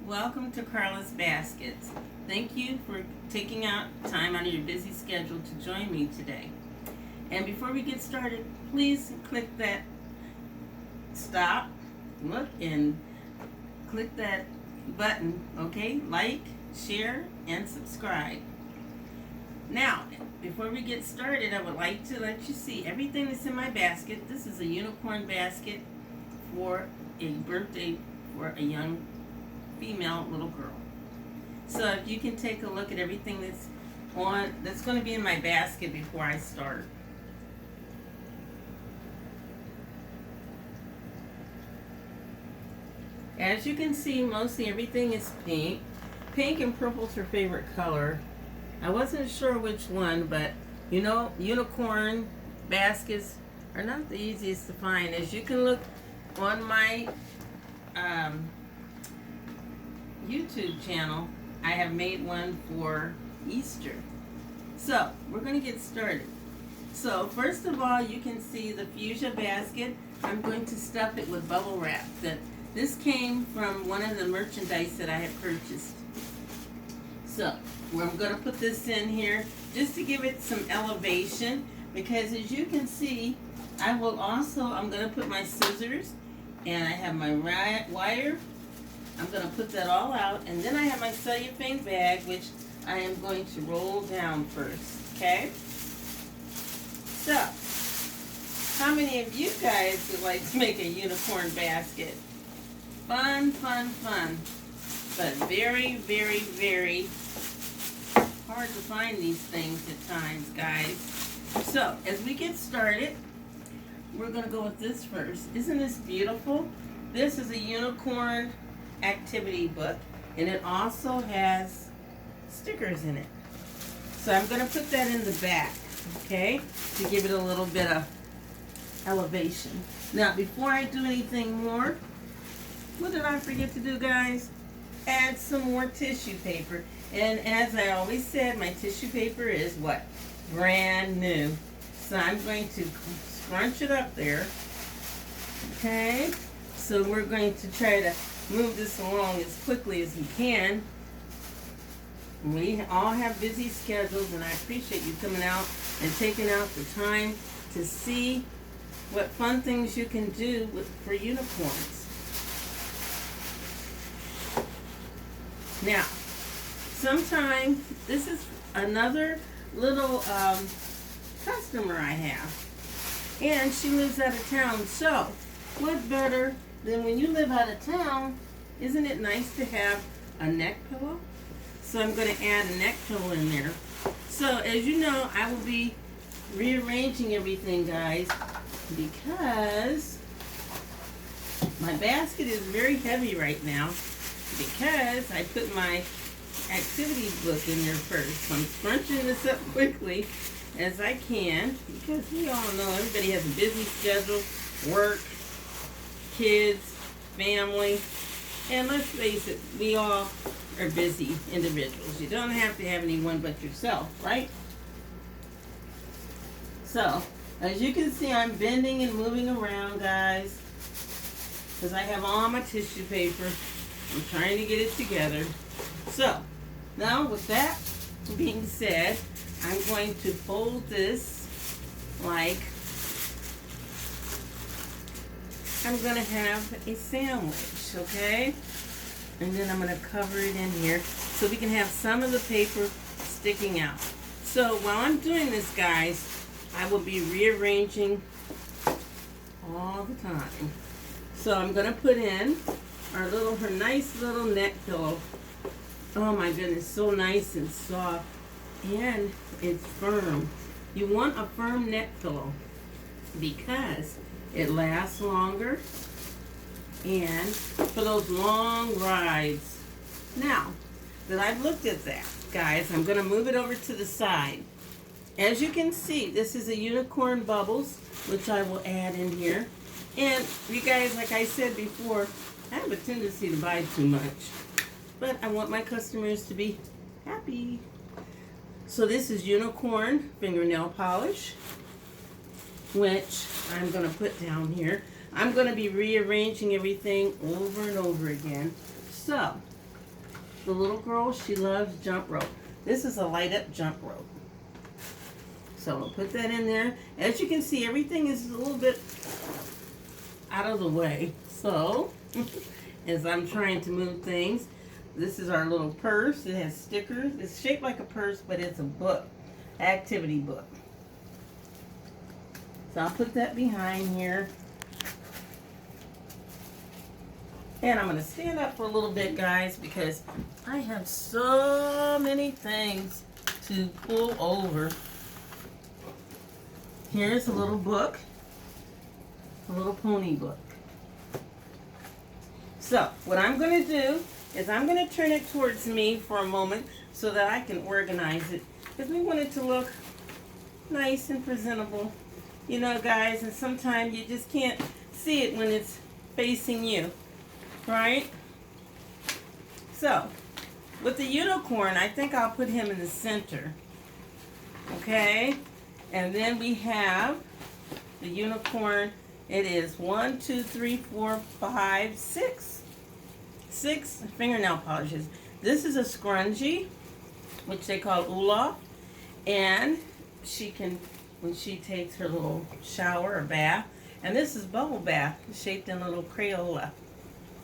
Welcome to Carla's Baskets. Thank you for taking out time out of your busy schedule to join me today. And before we get started, please click that stop, look, and click that button, okay? Like, share, and subscribe. Now, before we get started, I would like to let you see everything that's in my basket. This is a unicorn basket for a birthday for a young female little girl. So if you can take a look at everything that's going to be in my basket before I start. As you can see, mostly everything is pink. Pink and purple is her favorite color. I wasn't sure which one, but you know, unicorn baskets are not the easiest to find. As you can look on my YouTube channel, I have made one for Easter. So we're going to get started. So first of all, you can see the fuchsia basket. I'm going to stuff it with bubble wrap. This came from one of the merchandise that I had purchased. So I'm going to put this in here just to give it some elevation, because as you can see, I'm going to put my scissors, and I have my wire. I'm going to put that all out, and then I have my cellophane bag, which I am going to roll down first, okay? So, how many of you guys would like to make a unicorn basket? Fun, fun, fun, but very, very, very hard to find these things at times, guys. So, as we get started, we're going to go with this first. Isn't this beautiful? This is a unicorn activity book, and it also has stickers in it. So I'm going to put that in the back, okay, to give it a little bit of elevation. Now, before I do anything more, what did I forget to do, guys? Add some more tissue paper. And as I always said, my tissue paper is what? Brand new. So I'm going to scrunch it up there. Okay? So we're going to try to move this along as quickly as we can. We all have busy schedules, and I appreciate you coming out and taking out the time to see what fun things you can do for unicorns. Now, sometimes this is another little customer I have, and she lives out of town. So, what better than when you live out of town? Isn't it nice to have a neck pillow? So I'm going to add a neck pillow in there. So as you know, I will be rearranging everything, guys, because my basket is very heavy right now, because I put my activity book in there first. So I'm scrunching this up quickly as I can, because we all know everybody has a busy schedule, work, kids, family, and let's face it, we all are busy individuals. You don't have to have anyone but yourself, right? So, as you can see, I'm bending and moving around, guys, because I have all my tissue paper. I'm trying to get it together. So, now with that being said, I'm going to fold this like I'm going to have a sandwich, okay? And then I'm going to cover it in here so we can have some of the paper sticking out. So while I'm doing this, guys, I will be rearranging all the time. So I'm going to put in her nice little neck pillow. Oh my goodness, so nice and soft, and it's firm. You want a firm neck pillow because it lasts longer and for those long rides. Now that I've looked at that, guys, I'm going to move it over to the side. As you can see, this is a unicorn bubbles, which I will add in here. And you guys, like I said before, I have a tendency to buy too much, but I want my customers to be happy. So this is unicorn fingernail polish, which I'm going to put down here. I'm going to be rearranging everything over and over again. So the little girl, she loves jump rope. This is a light up jump rope. So we'll put that in there. As you can see, everything is a little bit out of the way. So, as I'm trying to move things, this is our little purse. It has stickers. It's shaped like a purse, but it's a book, activity book. So I'll put that behind here. And I'm going to stand up for a little bit, guys, because I have so many things to pull over. Here's a little book, a little pony book. So what I'm going to do is I'm going to turn it towards me for a moment so that I can organize it, because we want it to look nice and presentable. You know, guys, and sometimes you just can't see it when it's facing you. Right? So, with the unicorn, I think I'll put him in the center. Okay? And then we have the unicorn. It is 1, 2, 3, 4, 5, 6. 6 fingernail polishes. This is a scrungy, which they call Olaf. And she can, when she takes her little shower or bath. And this is bubble bath, shaped in little Crayola.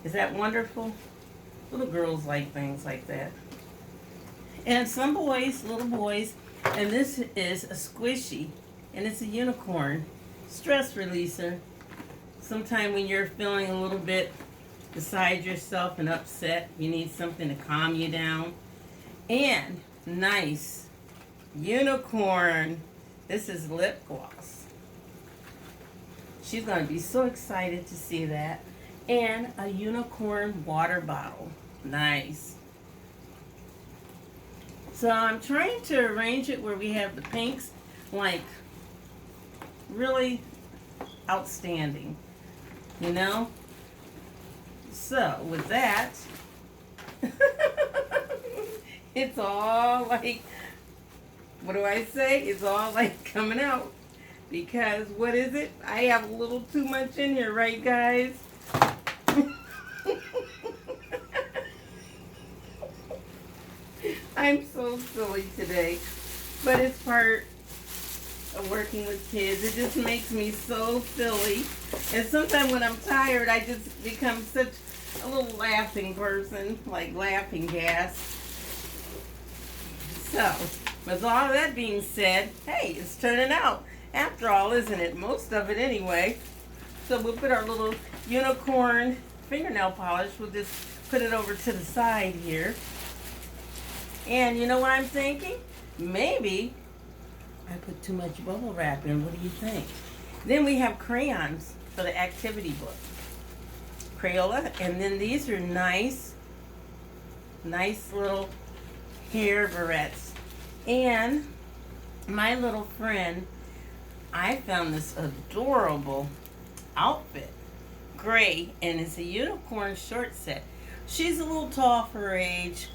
Is that wonderful? Little girls like things like that. And some boys, little boys, and this is a squishy, and it's a unicorn stress releaser. Sometime when you're feeling a little bit beside yourself and upset, you need something to calm you down. And nice unicorn. This is lip gloss. She's going to be so excited to see that. And a unicorn water bottle. Nice. So I'm trying to arrange it where we have the pinks like really outstanding, you know? So with that, it's all like, what do I say? It's all like coming out. Because what is it? I have a little too much in here, right, guys? I'm so silly today, but it's part of working with kids. It just makes me so silly, and sometimes when I'm tired, I just become such a little laughing person, like laughing gas. So, with all that being said, hey, it's turning out after all, isn't it? Most of it anyway. So we'll put our little unicorn fingernail polish. We'll just put it over to the side here. And you know what I'm thinking? Maybe I put too much bubble wrap in. What do you think? Then we have crayons for the activity book. Crayola. And then these are nice little hair baretts. And my little friend, I found this adorable outfit. Gray, and it's a unicorn short set. She's a little tall for her age.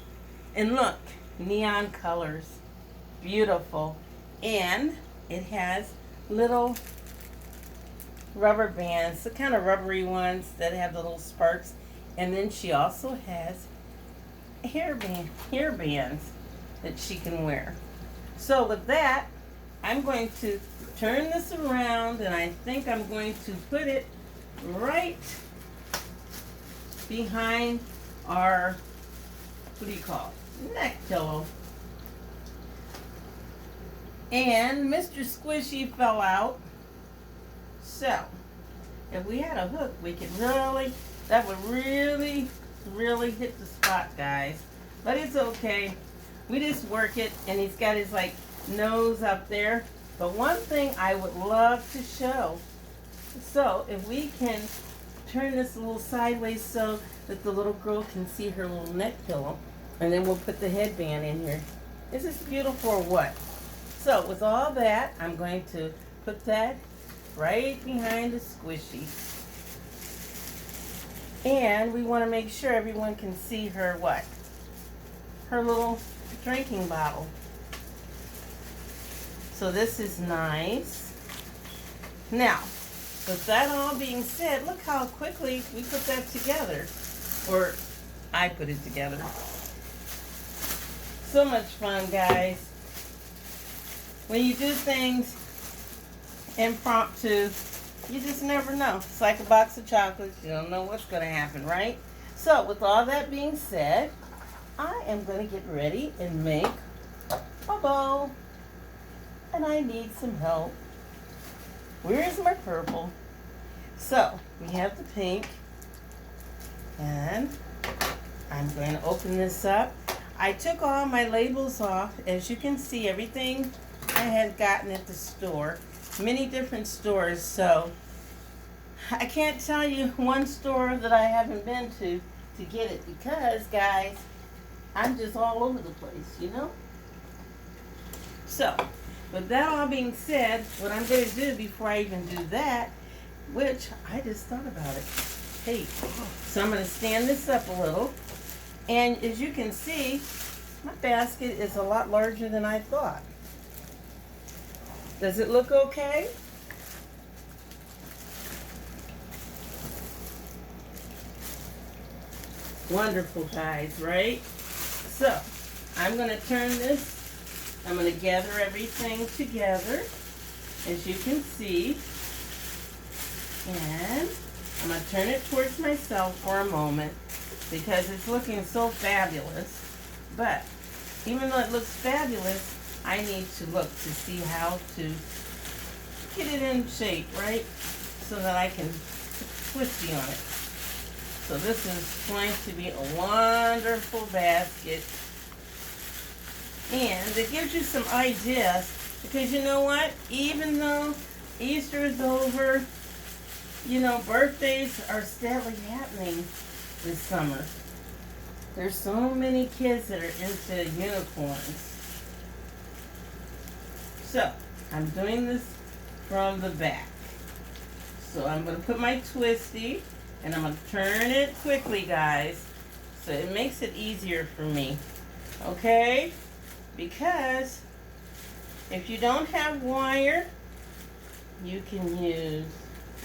And look, neon colors. Beautiful. And it has little rubber bands, the kind of rubbery ones that have the little sparks. And then she also has hair bands that she can wear. So with that, I'm going to turn this around, and I think I'm going to put it right behind our, what do you call it, neck pillow. And Mr. Squishy fell out. So, if we had a hook, we could really, that would really, really hit the spot, guys. But it's okay. We just work it, and he's got his, like, nose up there. But one thing I would love to show, so if we can turn this a little sideways so that the little girl can see her little neck pillow, and then we'll put the headband in here. Is this beautiful or what? So with all that, I'm going to put that right behind the squishy. And we want to make sure everyone can see her what? Her little drinking bottle. So this is nice. Now, with that all being said, look how quickly we put that together. Or I put it together. So much fun, guys. When you do things impromptu, you just never know. It's like a box of chocolates. You don't know what's going to happen, right? So with all that being said, I am going to get ready and make a bow. And I need some help. Where is my purple? So we have the pink. And I'm going to open this up. I took all my labels off. As you can see, everything I had gotten at the store. Many different stores, so I can't tell you one store that I haven't been to get it because, guys, I'm just all over the place, you know? So, with that all being said, what I'm going to do before I even do that, which I just thought about it. Hey, so I'm going to stand this up a little. And as you can see, my basket is a lot larger than I thought. Does it look okay? Wonderful, guys, right? So, I'm going to turn this, I'm going to gather everything together, as you can see. And I'm going to turn it towards myself for a moment because it's looking so fabulous. But even though it looks fabulous, I need to look to see how to get it in shape, right? So that I can put twisty on it. So this is going to be a wonderful basket. And it gives you some ideas because you know what? Even though Easter is over, you know, birthdays are steadily happening this summer. There's so many kids that are into unicorns. So, I'm doing this from the back. So I'm going to put my twisty, and I'm going to turn it quickly, guys, so it makes it easier for me. Okay? Because if you don't have wire, you can use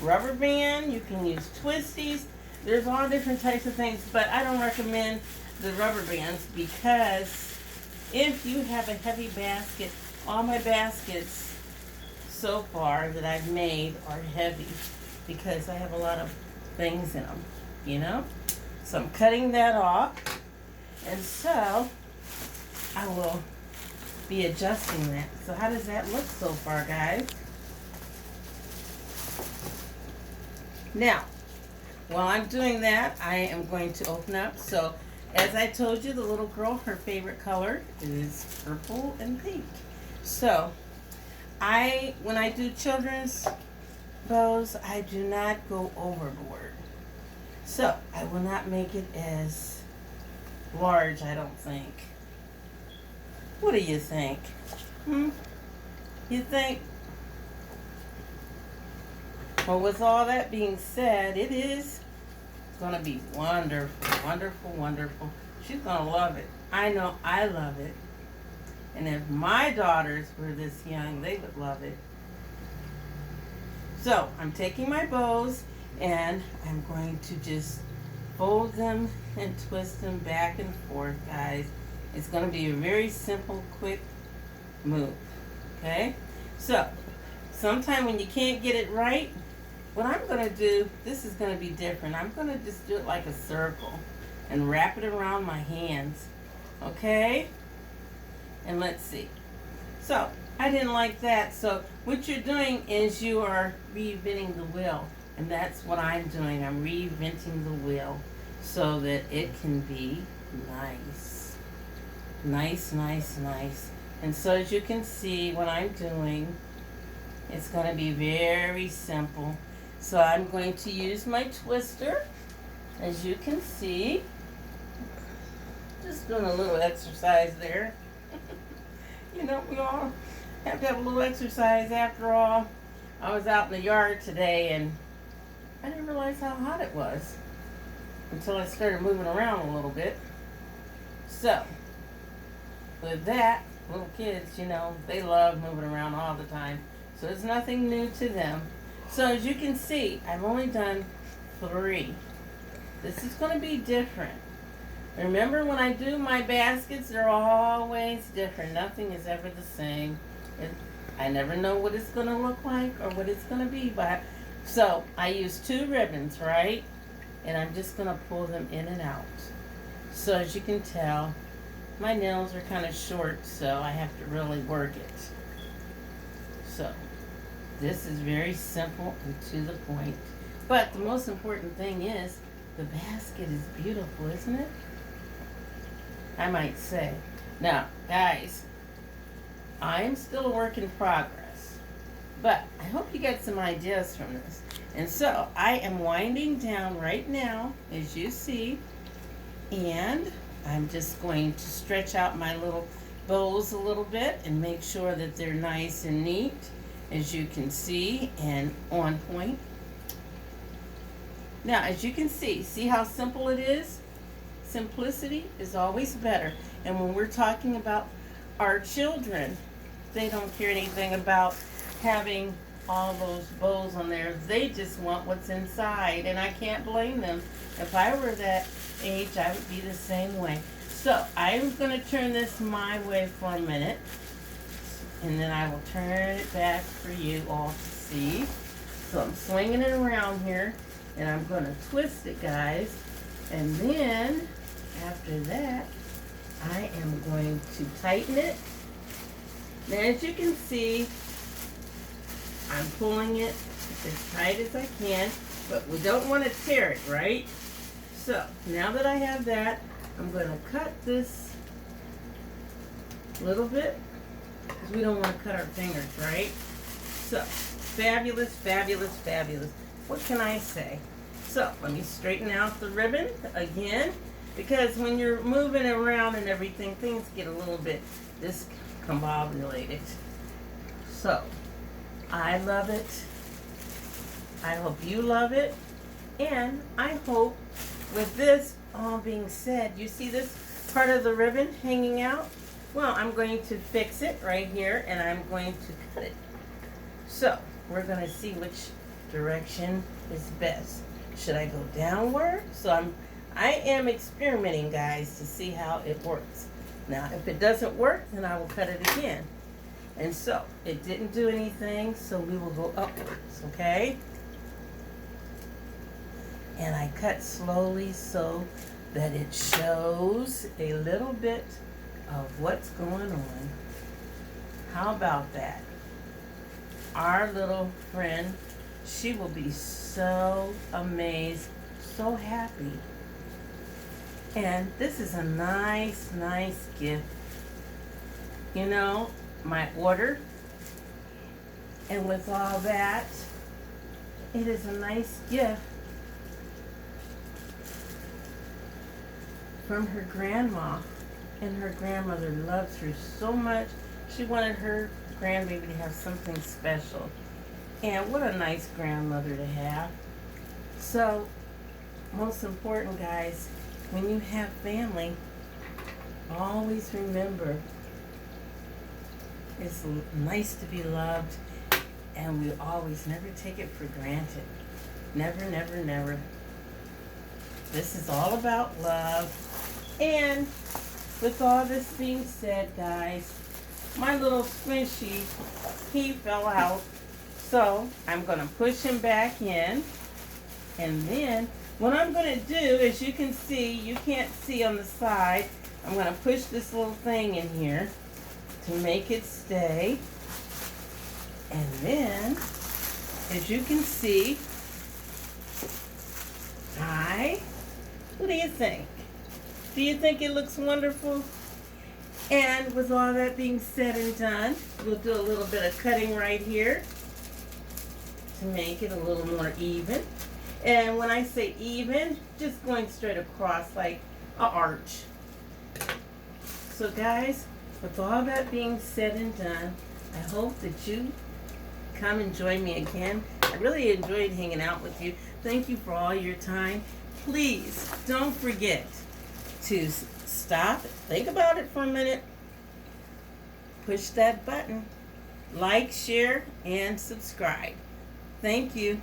rubber band, you can use twisties. There's all different types of things, but I don't recommend the rubber bands because if you have a heavy basket, all my baskets so far that I've made are heavy because I have a lot of things in them, you know? So I'm cutting that off, and so I will be adjusting that. So how does that look so far, guys? Now, while I'm doing that, I am going to open up. So as I told you, the little girl, her favorite color is purple and pink. So, when I do children's bows, I do not go overboard. So, I will not make it as large, I don't think. What do you think? You think? Well, with all that being said, it is going to be wonderful, wonderful, wonderful. She's going to love it. I know I love it. And if my daughters were this young, they would love it. So, I'm taking my bows and I'm going to just fold them and twist them back and forth, guys. It's going to be a very simple, quick move. Okay? So, sometime when you can't get it right, what I'm going to do, this is going to be different. I'm going to just do it like a circle and wrap it around my hands. Okay? And let's see. So, I didn't like that. So, what you're doing is you are reinventing the wheel. And that's what I'm doing. I'm reinventing the wheel so that it can be nice. Nice, nice, nice. And so, as you can see, what I'm doing, it's going to be very simple. So, I'm going to use my twister. As you can see, just doing a little exercise there. You know, we all have to have a little exercise after all. I was out in the yard today and I didn't realize how hot it was until I started moving around a little bit. So, with that, little kids, you know, they love moving around all the time. So it's nothing new to them. So as you can see, I've only done 3. This is going to be different. Remember, when I do my baskets, they're always different. Nothing is ever the same. I never know what it's going to look like or what it's going to be. So I use 2 ribbons, right? And I'm just going to pull them in and out. So as you can tell, my nails are kind of short, so I have to really work it. So this is very simple and to the point. But the most important thing is the basket is beautiful, isn't it? I might say. Now, guys, I'm still a work in progress, but I hope you get some ideas from this. And so I am winding down right now, as you see, and I'm just going to stretch out my little bows a little bit and make sure that they're nice and neat, as you can see, and on point. Now, as you can see how simple it is? Simplicity is always better. And when we're talking about our children, they don't care anything about having all those bows on there. They just want what's inside, and I can't blame them. If I were that age, I would be the same way. So I'm going to turn this my way for a minute, and then I will turn it back for you all to see. So I'm swinging it around here, and I'm going to twist it, guys, and then after that, I am going to tighten it. Now, as you can see, I'm pulling it as tight as I can, but we don't want to tear it, right? So, now that I have that, I'm going to cut this little bit, because we don't want to cut our fingers, right? So, fabulous, fabulous, fabulous. What can I say? So, let me straighten out the ribbon again, because when you're moving around and everything, things get a little bit discombobulated. So, I love it. I hope you love it. And I hope, with this all being said, you see this part of the ribbon hanging out? Well, I'm going to fix it right here, and I'm going to cut it. So, we're going to see which direction is best. Should I go downward? So I am experimenting, guys, to see how it works. Now, if it doesn't work, then I will cut it again. And so, it didn't do anything, so we will go upwards, okay? And I cut slowly so that it shows a little bit of what's going on. How about that? Our little friend, she will be so amazed, so happy. And this is a nice, nice gift. You know, my order. And with all that, it is a nice gift from her grandma. And her grandmother loves her so much. She wanted her grandbaby to have something special. And what a nice grandmother to have. So, most important, guys, when you have family, always remember it's nice to be loved, and we always never take it for granted. Never, never, never. This is all about love. And with all this being said, guys, my little squishy, he fell out. So I'm going to push him back in. And then what I'm going to do, as you can see, you can't see on the side, I'm going to push this little thing in here to make it stay. And then, as you can see, what do you think? Do you think it looks wonderful? And with all that being said and done, we'll do a little bit of cutting right here to make it a little more even. And when I say even, just going straight across like an arch. So guys, with all that being said and done, I hope that you come and join me again. I really enjoyed hanging out with you. Thank you for all your time. Please don't forget to stop, think about it for a minute, push that button, like, share, and subscribe. Thank you.